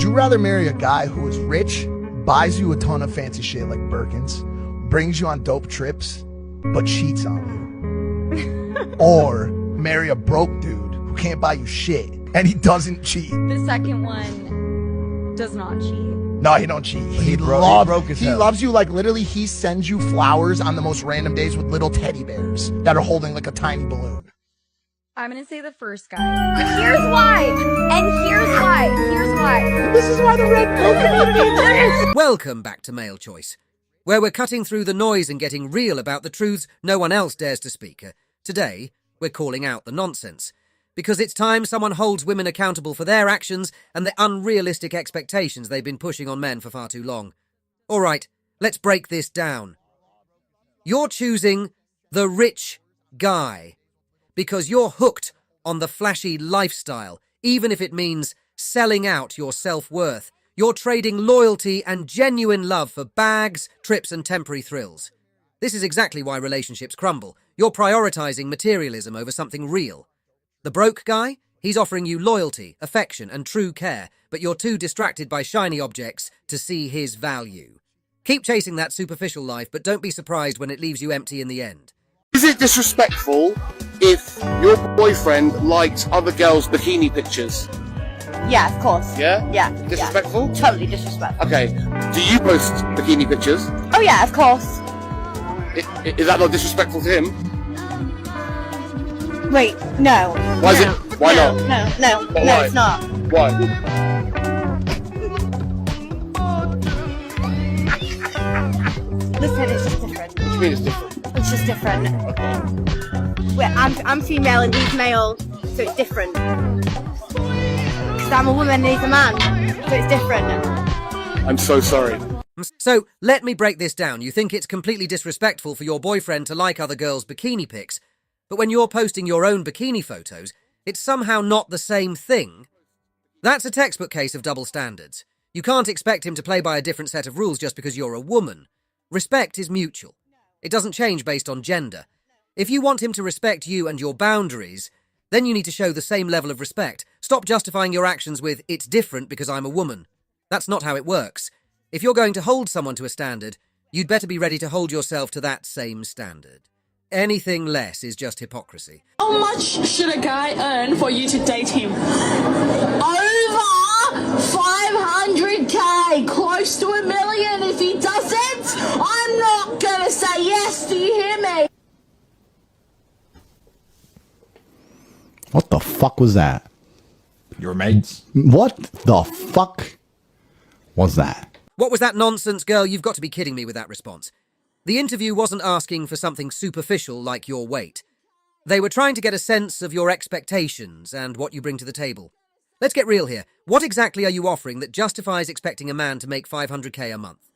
you rather marry a guy who is rich, buys you a ton of fancy shit like Birkins, brings you on dope trips, but cheats on you? Or marry a broke dude who can't buy you shit and he doesn't cheat? The second one does not cheat. No, he don't cheat. He loves you. Like, literally, he sends you flowers on the most random days with little teddy bears that are holding like a tiny balloon. I'm gonna say the first guy. Here's why. And here's why. This is why the red pill community exists. Welcome back to Male Choice, where we're cutting through the noise and getting real about the truths no one else dares to speak. Today, we're calling out the nonsense. Because it's time someone holds women accountable for their actions and the unrealistic expectations they've been pushing on men for far too long. All right, let's break this down. You're choosing the rich guy because you're hooked on the flashy lifestyle, even if it means selling out your self-worth. You're trading loyalty and genuine love for bags, trips, and temporary thrills. This is exactly why relationships crumble. You're prioritizing materialism over something real. The broke guy, he's offering you loyalty, affection, and true care, but you're too distracted by shiny objects to see his value. Keep chasing that superficial life, but don't be surprised when it leaves you empty in the end. Is it disrespectful if your boyfriend likes other girls' bikini pictures? Yeah, of course. Yeah? Yeah. Disrespectful? Yeah. Totally disrespectful. Okay. Do you post bikini pictures? Oh yeah, of course. Is that not disrespectful to him? Wait, no. Why is it? Why not? No, why? it's not. Why? Listen, it's just different. What do you mean it's different? It's just different. I'm female and he's male, so it's different. Because I'm a woman and he's a man, so it's different. I'm so sorry. So, let me break this down. You think it's completely disrespectful for your boyfriend to like other girls' bikini pics, but when you're posting your own bikini photos, it's somehow not the same thing? That's a textbook case of double standards. You can't expect him to play by a different set of rules just because you're a woman. Respect is mutual. It doesn't change based on gender. If you want him to respect you and your boundaries, then you need to show the same level of respect. Stop justifying your actions with, "It's different because I'm a woman." That's not how it works. If you're going to hold someone to a standard, you'd better be ready to hold yourself to that same standard. Anything less is just hypocrisy. How much should a guy earn for you to date him? Over 500k, close to $1 million. If he doesn't, I'm not gonna say yes. Do you hear me? What the fuck was that? Your mates? What the fuck was that? What was that nonsense, girl? You've got to be kidding me with that response. The interview wasn't asking for something superficial like your weight. They were trying to get a sense of your expectations and what you bring to the table. Let's get real here. What exactly are you offering that justifies expecting a man to make 500k a month?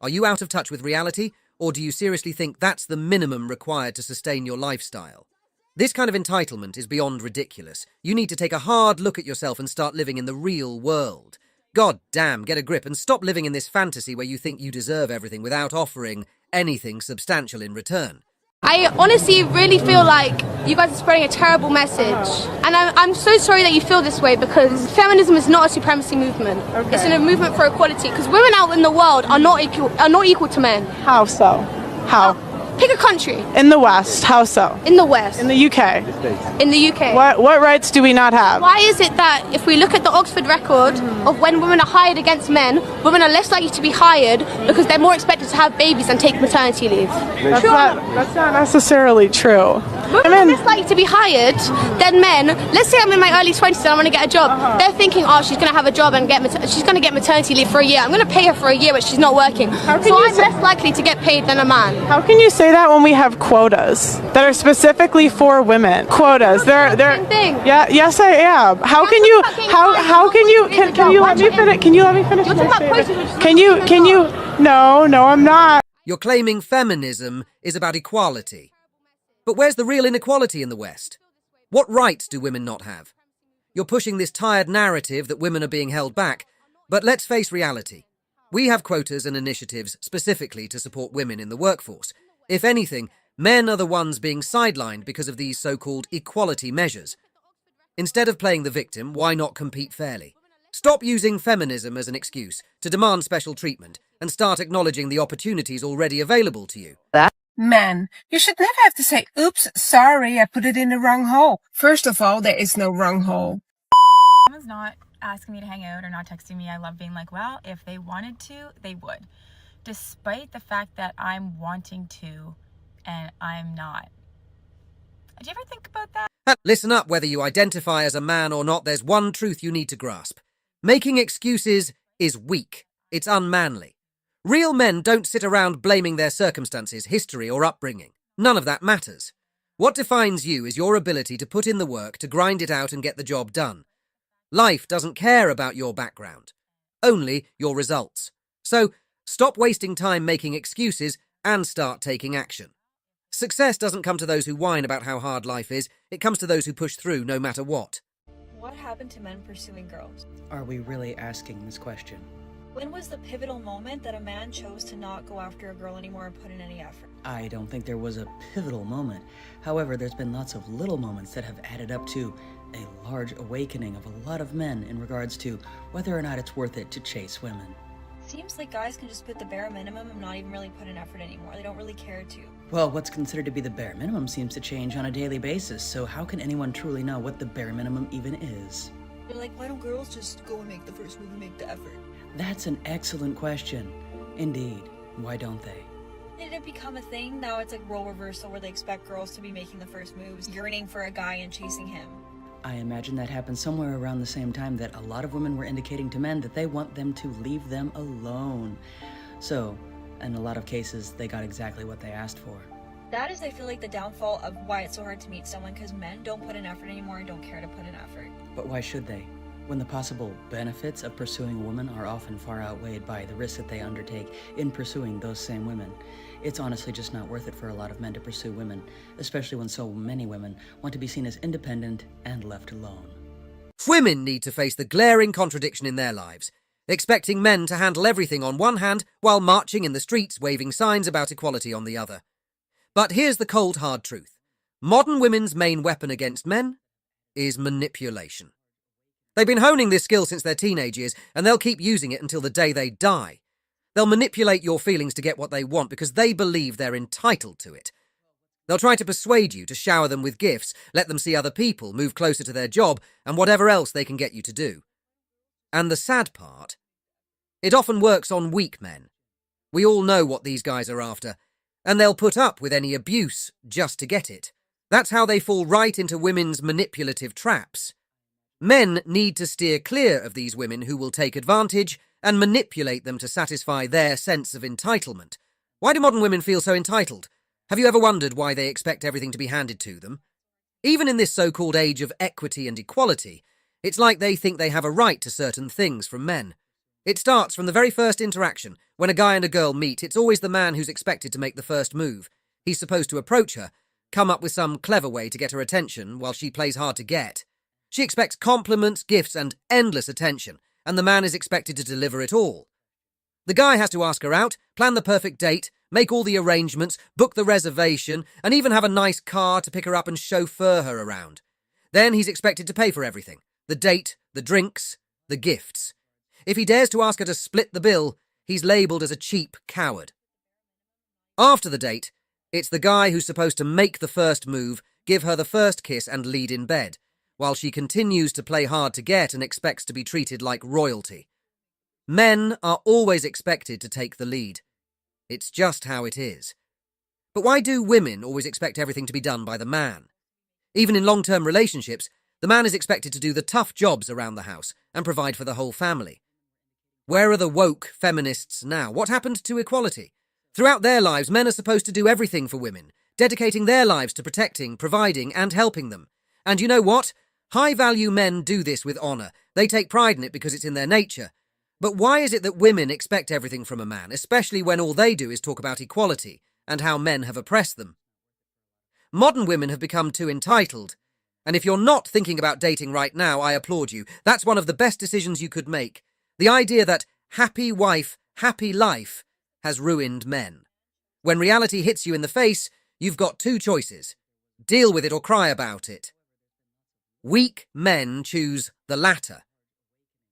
Are you out of touch with reality, or do you seriously think that's the minimum required to sustain your lifestyle? This kind of entitlement is beyond ridiculous. You need to take a hard look at yourself and start living in the real world. God damn, get a grip and stop living in this fantasy where you think you deserve everything without offering anything substantial in return. I honestly really feel like you guys are spreading a terrible message. And I'm so sorry that you feel this way, because feminism is not a supremacy movement. Okay. It's a movement for equality, because women out in the world are not equal to men. How so? How? Pick a country. In the West, how so? In the West. In the UK. In the UK. What rights do we not have? Why is it that if we look at the Oxford record of when women are hired against men, women are less likely to be hired because they're more expected to have babies and take maternity leave? That's not necessarily true. Women are less likely to be hired than men. Let's say I'm in my early 20s and I want to get a job. They're thinking, oh, she's going to have a job and she's going to get maternity leave for a year. I'm going to pay her for a year, but she's not working. So I'm less likely to get paid than a man. How can you say that when we have quotas that are specifically for women? Quotas. They're same thing. Yeah. Yes, I am. How can you? How can you? Can you let me finish? Can you let me finish? You're talking about quotas. Can you? No, I'm not. You're claiming feminism is about equality. But where's the real inequality in the West? What rights do women not have? You're pushing this tired narrative that women are being held back, but let's face reality. We have quotas and initiatives specifically to support women in the workforce. If anything, men are the ones being sidelined because of these so-called equality measures. Instead of playing the victim, why not compete fairly? Stop using feminism as an excuse to demand special treatment and start acknowledging the opportunities already available to you. Man, you should never have to say, oops, sorry, I put it in the wrong hole. First of all, there is no wrong hole. Someone's not asking me to hang out or not texting me. I love being like, well, if they wanted to, they would. Despite the fact that I'm wanting to and I'm not. Did you ever think about that? Listen up, whether you identify as a man or not, there's one truth you need to grasp. Making excuses is weak. It's unmanly. Real men don't sit around blaming their circumstances, history, or upbringing. None of that matters. What defines you is your ability to put in the work, to grind it out and get the job done. Life doesn't care about your background, only your results. So, stop wasting time making excuses and start taking action. Success doesn't come to those who whine about how hard life is. It comes to those who push through no matter what. What happened to men pursuing girls? Are we really asking this question? When was the pivotal moment that a man chose to not go after a girl anymore and put in any effort? I don't think there was a pivotal moment. However, there's been lots of little moments that have added up to a large awakening of a lot of men in regards to whether or not it's worth it to chase women. Seems like guys can just put the bare minimum and not even really put in effort anymore. They don't really care to. Well, what's considered to be the bare minimum seems to change on a daily basis, so how can anyone truly know what the bare minimum even is? They're like, why don't girls just go and make the first move and make the effort? That's an excellent question. Indeed. Why don't they? Did it become a thing? Now it's like role reversal where they expect girls to be making the first moves, yearning for a guy and chasing him. I imagine that happened somewhere around the same time that a lot of women were indicating to men that they want them to leave them alone. So, in a lot of cases, they got exactly what they asked for. That is, I feel like, the downfall of why it's so hard to meet someone, because men don't put in effort anymore and don't care to put in effort. But why should they? When the possible benefits of pursuing a woman are often far outweighed by the risks that they undertake in pursuing those same women. It's honestly just not worth it for a lot of men to pursue women, especially when so many women want to be seen as independent and left alone. Women need to face the glaring contradiction in their lives, expecting men to handle everything on one hand while marching in the streets waving signs about equality on the other. But here's the cold, hard truth. Modern women's main weapon against men is manipulation. They've been honing this skill since their teenage years, and they'll keep using it until the day they die. They'll manipulate your feelings to get what they want because they believe they're entitled to it. They'll try to persuade you to shower them with gifts, let them see other people, move closer to their job, and whatever else they can get you to do. And the sad part? It often works on weak men. We all know what these guys are after, and they'll put up with any abuse just to get it. That's how they fall right into women's manipulative traps. Men need to steer clear of these women who will take advantage and manipulate them to satisfy their sense of entitlement. Why do modern women feel so entitled? Have you ever wondered why they expect everything to be handed to them? Even in this so-called age of equity and equality, it's like they think they have a right to certain things from men. It starts from the very first interaction. When a guy and a girl meet, it's always the man who's expected to make the first move. He's supposed to approach her, come up with some clever way to get her attention while she plays hard to get. She expects compliments, gifts, and endless attention, and the man is expected to deliver it all. The guy has to ask her out, plan the perfect date, make all the arrangements, book the reservation, and even have a nice car to pick her up and chauffeur her around. Then he's expected to pay for everything. The date, the drinks, the gifts. If he dares to ask her to split the bill, he's labelled as a cheap coward. After the date, it's the guy who's supposed to make the first move, give her the first kiss and lead in bed, while she continues to play hard to get and expects to be treated like royalty. Men are always expected to take the lead. It's just how it is. But why do women always expect everything to be done by the man? Even in long-term relationships, the man is expected to do the tough jobs around the house and provide for the whole family. Where are the woke feminists now? What happened to equality? Throughout their lives, men are supposed to do everything for women, dedicating their lives to protecting, providing, and helping them. And you know what? High-value men do this with honour. They take pride in it because it's in their nature. But why is it that women expect everything from a man, especially when all they do is talk about equality and how men have oppressed them? Modern women have become too entitled. And if you're not thinking about dating right now, I applaud you. That's one of the best decisions you could make. The idea that happy wife, happy life has ruined men. When reality hits you in the face, you've got two choices. Deal with it or cry about it. Weak men choose the latter.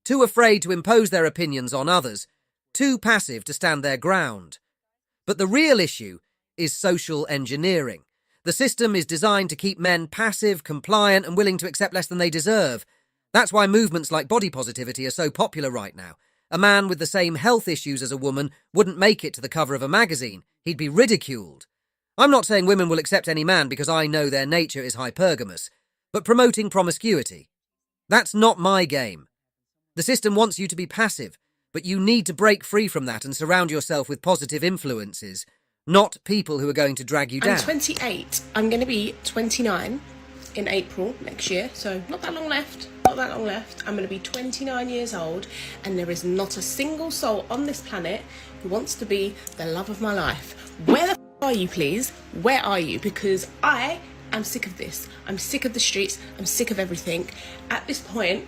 too afraid to impose their opinions on others, too passive to stand their ground. But the real issue is social engineering. The system is designed to keep men passive, compliant, and willing to accept less than they deserve. That's why movements like body positivity are so popular right now. A man with the same health issues as a woman wouldn't make it to the cover of a magazine. He'd be ridiculed. I'm not saying women will accept any man because I know their nature is hypergamous, but promoting promiscuity. That's not my game. The system wants you to be passive, but you need to break free from that and surround yourself with positive influences, not people who are going to drag you down. I'm 28. I'm going to be 29 in April next year, so not that long left. Not that long left. I'm going to be 29 years old, and there is not a single soul on this planet who wants to be the love of my life. Where the f*** are you, please? Where are you? Because I am sick of this. I'm sick of the streets. I'm sick of everything. At this point,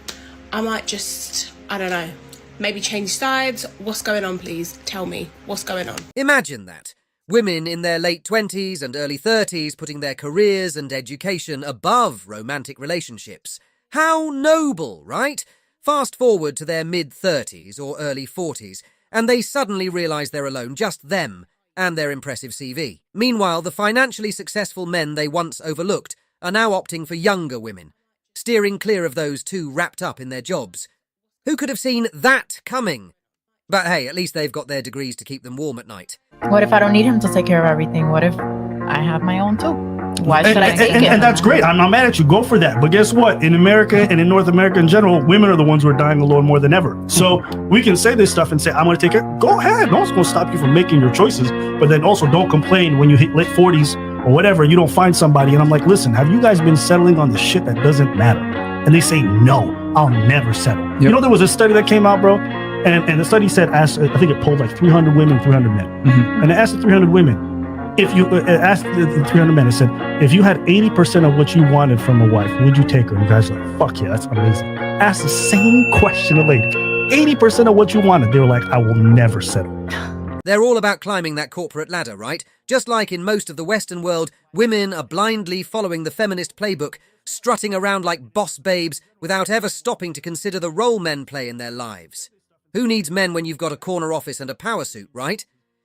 I might just, I don't know, maybe change sides. What's going on, please? Tell me. What's going on? Imagine that. Women in their late 20s and early 30s putting their careers and education above romantic relationships. How noble, right? Fast forward to their mid-30s or early 40s, and they suddenly realise they're alone, just them and their impressive CV. Meanwhile, the financially successful men they once overlooked are now opting for younger women, steering clear of those too wrapped up in their jobs. Who could have seen that coming? But hey, at least they've got their degrees to keep them warm at night. What if I don't need him to take care of everything? What if I have my own too? Why should I take it? And that's great. I'm not mad at you. Go for that. But guess what? In America and in North America in general, women are the ones who are dying alone more than ever. So we can say this stuff and say, I'm going to take it. Go ahead. No one's going to stop you from making your choices. But then also don't complain when you hit late 40s or whatever, you don't find somebody. And I'm like, listen, have you guys been settling on the shit that doesn't matter? And they say, no, I'll never settle. Yep. You know, there was a study that came out, bro. And the study said, I think it polled like 300 women, 300 men. Mm-hmm. And it asked the 300 women, if you asked the 300 men, it said, if you had 80% of what you wanted from a wife, would you take her? And you guys are like, fuck yeah, that's amazing. Ask the same question to lady. 80% of what you wanted. They were like, I will never settle. They're all about climbing that corporate ladder, right? Just like in most of the Western world, women are blindly following the feminist playbook, strutting around like boss babes without ever stopping to consider the role men play in their lives. Who needs men when you've got a corner office and a power suit, right?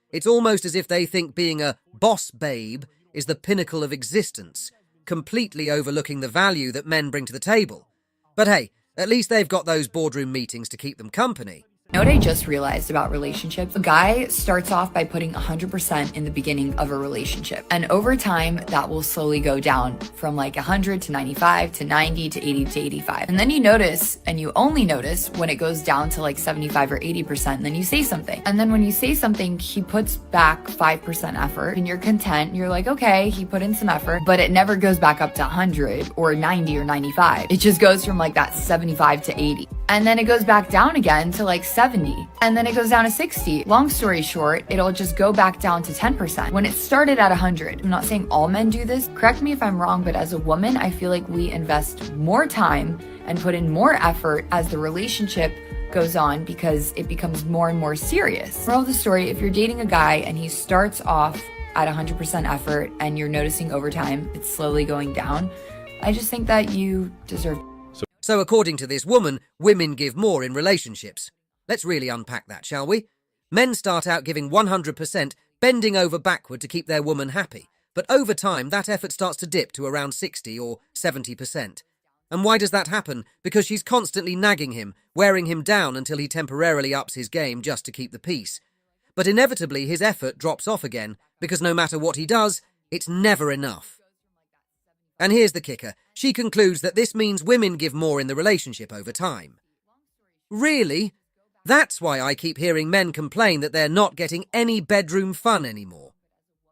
It's almost as if they think being a boss babe is the pinnacle of existence, completely overlooking the value that men bring to the table. But hey, at least they've got those boardroom meetings to keep them company. You know what I just realized about relationships? A guy starts off by putting 100% in the beginning of a relationship. And over time, that will slowly go down from like 100 to 95 to 90 to 80 to 85. And then you notice, and you only notice when it goes down to like 75 or 80%, and then you say something. And then when you say something, he puts back 5% effort and you're content. You're like, okay, he put in some effort, but it never goes back up to 100 or 90 or 95. It just goes from like that 75 to 80. And then it goes back down again to like 70. And then it goes down to 60. Long story short, it'll just go back down to 10% when it started at 100. I'm not saying all men do this. Correct me if I'm wrong, but as a woman, I feel like we invest more time and put in more effort as the relationship goes on because it becomes more and more serious. Moral of the story, if you're dating a guy and he starts off at 100% effort and you're noticing over time it's slowly going down, I just think that you deserve. So according to this woman, women give more in relationships. Let's really unpack that, shall we? Men start out giving 100%, bending over backward to keep their woman happy. But over time, that effort starts to dip to around 60 or 70%. And why does that happen? Because she's constantly nagging him, wearing him down until he temporarily ups his game just to keep the peace. But inevitably, his effort drops off again, because no matter what he does, it's never enough. And here's the kicker. She concludes that this means women give more in the relationship over time. Really? That's why I keep hearing men complain that they're not getting any bedroom fun anymore.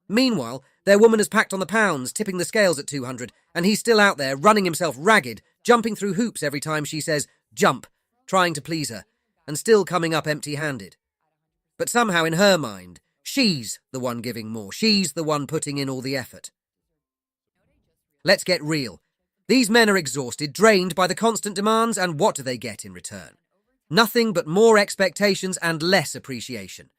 Meanwhile, their woman has packed on the pounds, tipping the scales at 200, and he's still out there running himself ragged, jumping through hoops every time she says, jump, trying to please her, and still coming up empty-handed. But somehow in her mind, she's the one giving more. She's the one putting in all the effort. Let's get real. These men are exhausted, drained by the constant demands, and what do they get in return? Nothing but more expectations and less appreciation.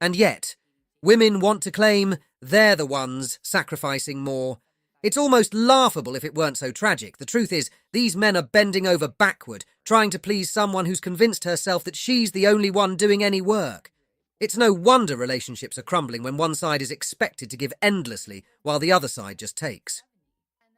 And yet, women want to claim they're the ones sacrificing more, It's almost laughable if it weren't so tragic. The truth is, these men are bending over backward, trying to please someone who's convinced herself that she's the only one doing any work. It's no wonder relationships are crumbling when one side is expected to give endlessly while the other side just takes.